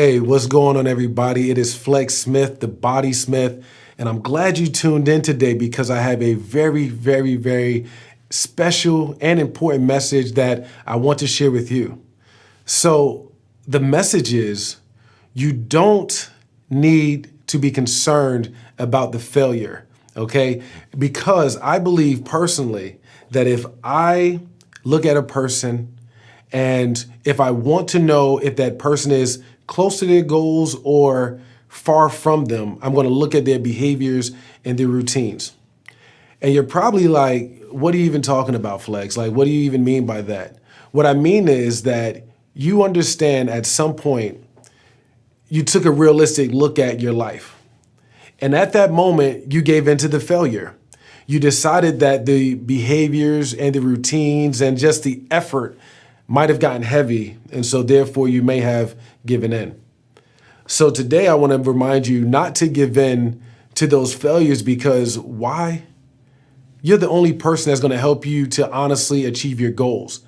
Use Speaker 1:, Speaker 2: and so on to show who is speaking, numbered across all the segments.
Speaker 1: Hey, what's going on, everybody? It is Flex Smith, the BodySmith, and I'm glad you tuned in today because I have a very special and important message that I want to share with you. So the message is you don't need to be concerned about the failure, okay? Because I believe personally that if I look at a person and if I want to know if that person is close to their goals or far from them, I'm going to look at their behaviors and their routines. And you're probably like, what are you even talking about, Flex? Like, what do you even mean by that? What I mean is that you understand at some point you took a realistic look at your life. And at that moment, you gave into the failure. You decided that the behaviors and the routines and just the effort might have gotten heavy, and so therefore you may have given in. So today I want to remind you not to give in to those failures, because why? You're the only person that's going to help you to honestly achieve your goals.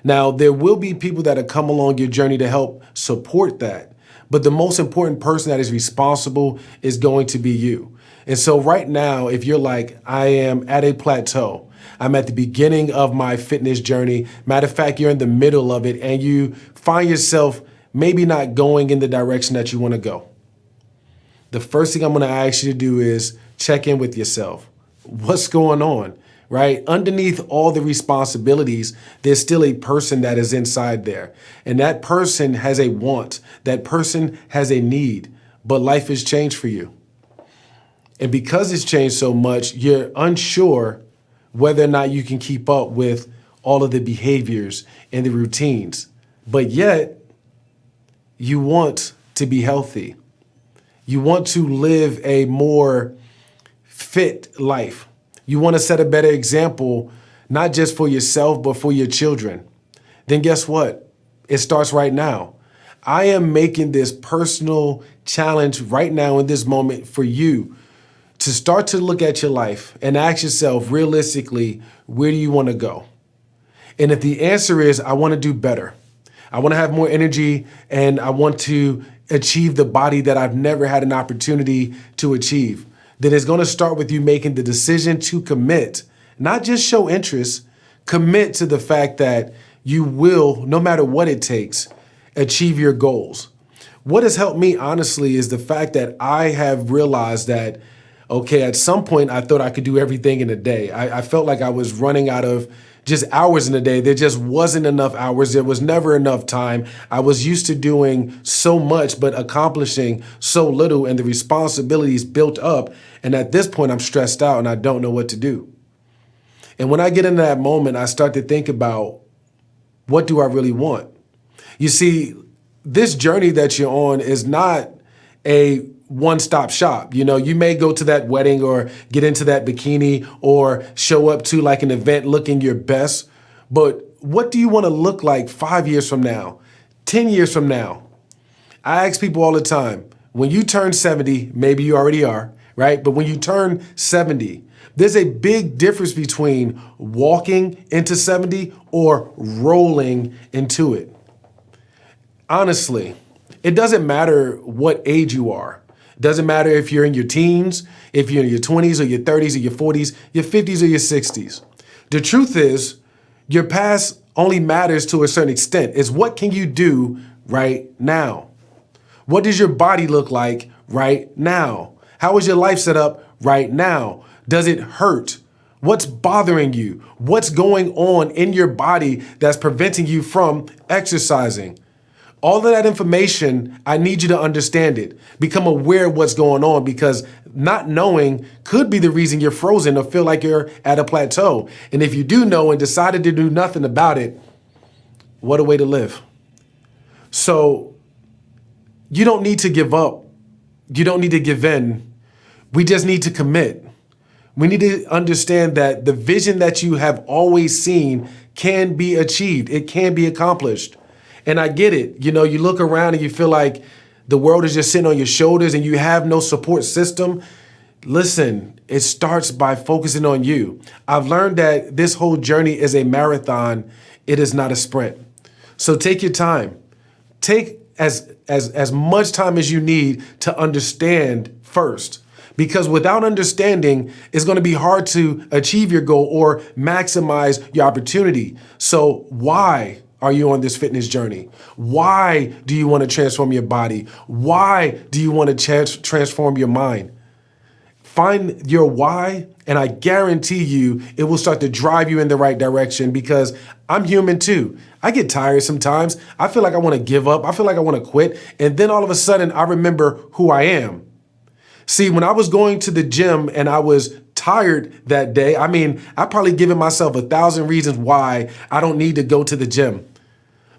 Speaker 1: Now, there will be people that have come along your journey to help support that, but the most important person that is responsible is going to be you. And so right now, if you're like, I am at a plateau, I'm at the beginning of my fitness journey. Matter of fact, you're in the middle of it and you find yourself maybe not going in the direction that you want to go. The first thing I'm going to ask you to do is check in with yourself. What's going on, right? Underneath all the responsibilities, there's still a person that is inside there. And that person has a want. That person has a need. But life has changed for you. And because it's changed so much, you're unsure whether or not you can keep up with all of the behaviors and the routines. But yet, you want to be healthy. You want to live a more fit life. You want to set a better example, not just for yourself, but for your children. Then guess what? It starts right now. I am making this personal challenge right now in this moment for you to start to look at your life and ask yourself realistically, where do you want to go? And if the answer is, I want to do better, I want to have more energy, and I want to achieve the body that I've never had an opportunity to achieve, then it's going to start with you making the decision to commit, not just show interest, commit to the fact that you will, no matter what it takes, achieve your goals. What has helped me, honestly, is the fact that I have realized that okay, at some point, I thought I could do everything in a day. I felt like I was running out of just hours in a day. There just wasn't enough hours. There was never enough time. I was used to doing so much, but accomplishing so little, and the responsibilities built up. And at this point, I'm stressed out and I don't know what to do. And when I get into that moment, I start to think about, what do I really want? You see, this journey that you're on is not a one-stop shop. You know, you may go to that wedding or get into that bikini or show up to like an event looking your best. But what do you want to look like 5 years from now, 10 years from now? I ask people all the time, when you turn 70, maybe you already are, right? But when you turn 70, there's a big difference between walking into 70 or rolling into it. Honestly, it doesn't matter what age you are. It doesn't matter if you're in your teens, if you're in your 20s or your 30s or your 40s, your 50s or your 60s. The truth is, your past only matters to a certain extent. It's what can you do right now? What does your body look like right now? How is your life set up right now? Does it hurt? What's bothering you? What's going on in your body that's preventing you from exercising? All of that information, I need you to understand it. Become aware of what's going on, because not knowing could be the reason you're frozen or feel like you're at a plateau. And if you do know and decided to do nothing about it, what a way to live. So you don't need to give up. You don't need to give in. We just need to commit. We need to understand that the vision that you have always seen can be achieved. It can be accomplished. And I get it. You know, you look around and you feel like the world is just sitting on your shoulders and you have no support system. Listen, it starts by focusing on you. I've learned that this whole journey is a marathon. It is not a sprint. So take your time. Take as much time as you need to understand first. Because without understanding, it's going to be hard to achieve your goal or maximize your opportunity. So why are you on this fitness journey? Why do you want to transform your body? Why do you want to transform your mind? Find your why, and I guarantee you it will start to drive you in the right direction, because I'm human too. I get tired sometimes. I feel like I want to give up. I feel like I want to quit. And then all of a sudden I remember who I am. See, when I was going to the gym and I was tired that day, I probably given myself 1,000 reasons why I don't need to go to the gym.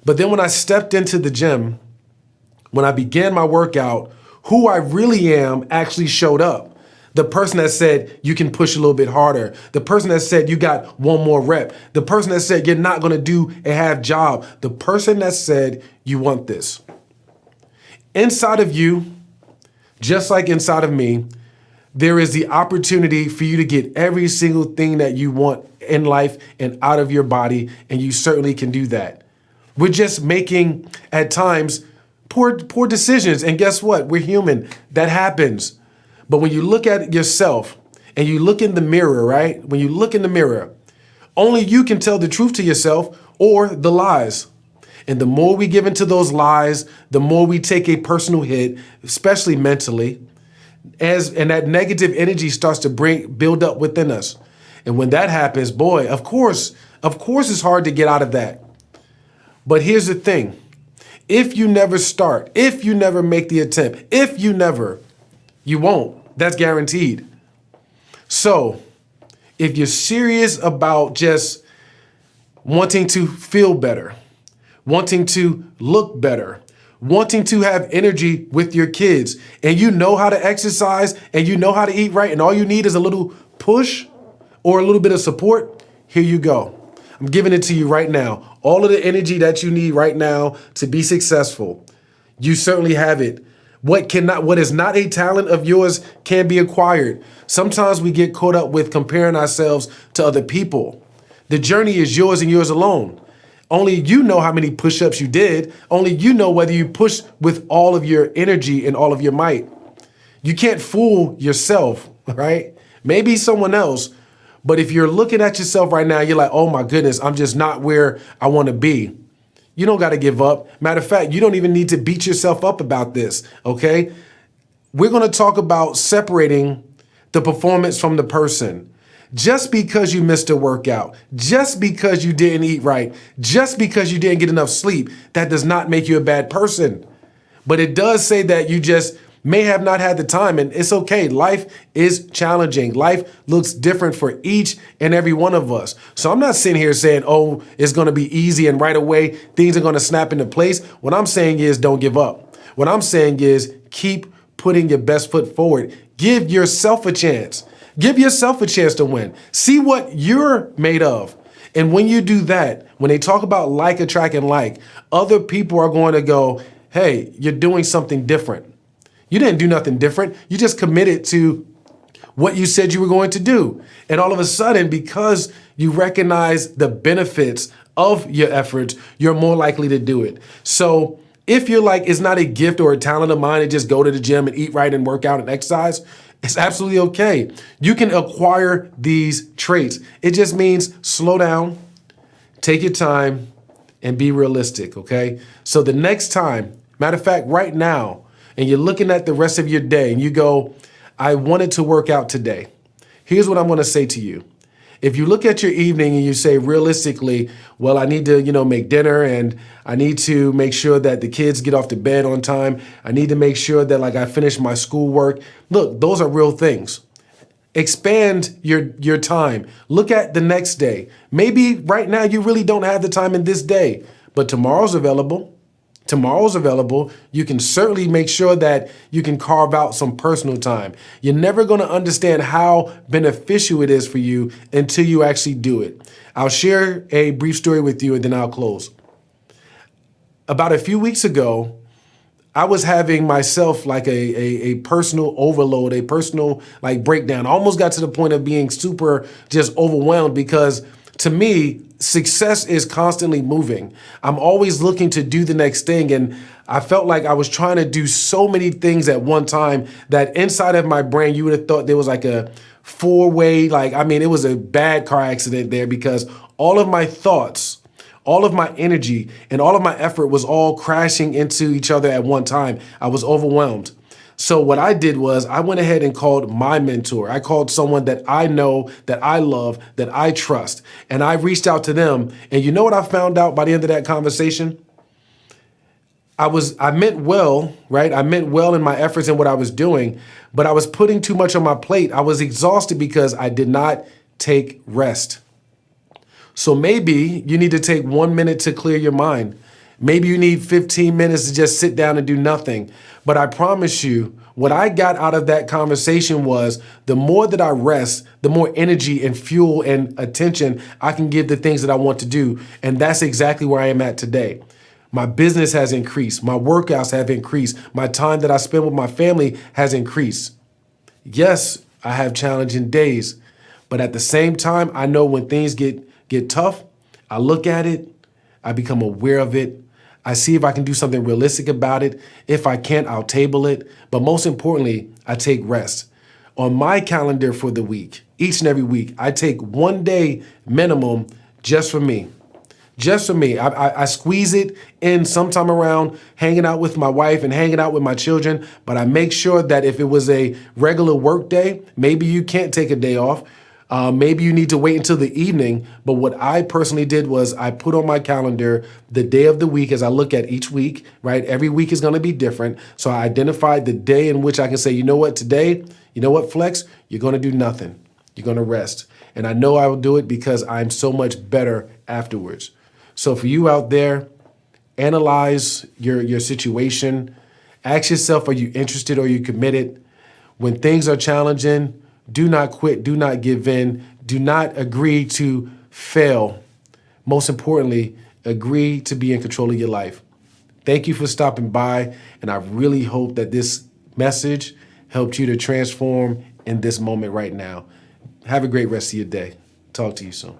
Speaker 1: But then when I stepped into the gym, when I began my workout, who I really am actually showed up. The person that said you can push a little bit harder. The person that said you got one more rep. The person that said you're not going to do a half job. The person that said you want this. Inside of you, just like inside of me, there is the opportunity for you to get every single thing that you want in life and out of your body, and you certainly can do that. We're just making, at times, poor decisions, and guess what? We're human. That happens. But when you look at yourself and you look in the mirror, right? When you look in the mirror, only you can tell the truth to yourself or the lies. And the more we give into those lies, the more we take a personal hit, especially mentally, and that negative energy starts to build up within us. And when that happens, boy, of course it's hard to get out of that. But here's the thing. If you never start, if you never make the attempt, you won't. That's guaranteed. So if you're serious about just wanting to feel better, wanting to look better, wanting to have energy with your kids, and you know how to exercise and you know how to eat right, and all you need is a little push or a little bit of support, here you go. I'm giving it to you right now. All of the energy that you need right now to be successful, you certainly have it. What is not a talent of yours can be acquired. Sometimes we get caught up with comparing ourselves to other people. The journey is yours and yours alone. Only you know how many push-ups you did. Only you know whether you push with all of your energy and all of your might. You can't fool yourself, right? Maybe someone else, but if you're looking at yourself right now, you're like, oh my goodness, I'm just not where I want to be. You don't got to give up. Matter of fact, you don't even need to beat yourself up about this, okay? We're going to talk about separating the performance from the person. Just because you missed a workout, just because you didn't eat right, just because you didn't get enough sleep, that does not make you a bad person. But it does say that you just may have not had the time, and it's okay. Life is challenging. Life looks different for each and every one of us. So I'm not sitting here saying, oh, it's going to be easy and right away things are going to snap into place. What I'm saying is don't give up. What I'm saying is keep putting your best foot forward. Give yourself a chance. Give yourself a chance to win. See what you're made of. And when you do that, when they talk about like attracting like, other people are going to go, hey, you're doing something different. You didn't do nothing different. You just committed to what you said you were going to do. And all of a sudden, because you recognize the benefits of your efforts, you're more likely to do it. So if you're like, it's not a gift or a talent of mine to just go to the gym and eat right and work out and exercise, it's absolutely okay. You can acquire these traits. It just means slow down, take your time, and be realistic, okay? So the next time, matter of fact, right now, and you're looking at the rest of your day and you go, I wanted to work out today. Here's what I'm gonna say to you. If you look at your evening and you say realistically, well, I need to, make dinner, and I need to make sure that the kids get off to bed on time. I need to make sure that I finish my schoolwork. Look, those are real things. Expand your time. Look at the next day. Maybe right now you really don't have the time in this day, but tomorrow's available. You can certainly make sure that you can carve out some personal time. You're never going to understand how beneficial it is for you until you actually do it. I'll share a brief story with you and then I'll close. About a few weeks ago, I was having myself a personal overload, a personal breakdown. I almost got to the point of being super just overwhelmed because To me, success is constantly moving. I'm always looking to do the next thing. And I felt like I was trying to do so many things at one time that inside of my brain, you would have thought there was like a four-way, it was a bad car accident there, because all of my thoughts, all of my energy, and all of my effort was all crashing into each other at one time. I was overwhelmed. So what I did was I went ahead and called my mentor. I called someone that I know, that I love, that I trust. And I reached out to them. And you know what I found out by the end of that conversation? I meant well, right? I meant well in my efforts and what I was doing, but I was putting too much on my plate. I was exhausted because I did not take rest. So maybe you need to take 1 minute to clear your mind. Maybe you need 15 minutes to just sit down and do nothing. But I promise you, what I got out of that conversation was the more that I rest, the more energy and fuel and attention I can give the things that I want to do. And that's exactly where I am at today. My business has increased. My workouts have increased. My time that I spend with my family has increased. Yes, I have challenging days, but at the same time, I know when things get tough, I look at it, I become aware of it. I see if I can do something realistic about it. If I can't, I'll table it. But most importantly, I take rest. On my calendar for the week, each and every week, I take 1 day minimum just for me. Just for me. I squeeze it in sometime around hanging out with my wife and hanging out with my children. But I make sure that if it was a regular work day, maybe you can't take a day off. Maybe you need to wait until the evening. But what I personally did was I put on my calendar the day of the week as I look at each week, right? Every week is going to be different. So I identified the day in which I can say, you know what, today, you know what, Flex, you're going to do nothing. You're going to rest. And I know I will do it because I'm so much better afterwards. So for you out there, analyze your situation. Ask yourself, are you interested or are you committed? When things are challenging, do not quit. Do not give in. Do not agree to fail. Most importantly, agree to be in control of your life. Thank you for stopping by. And I really hope that this message helped you to transform in this moment right now. Have a great rest of your day. Talk to you soon.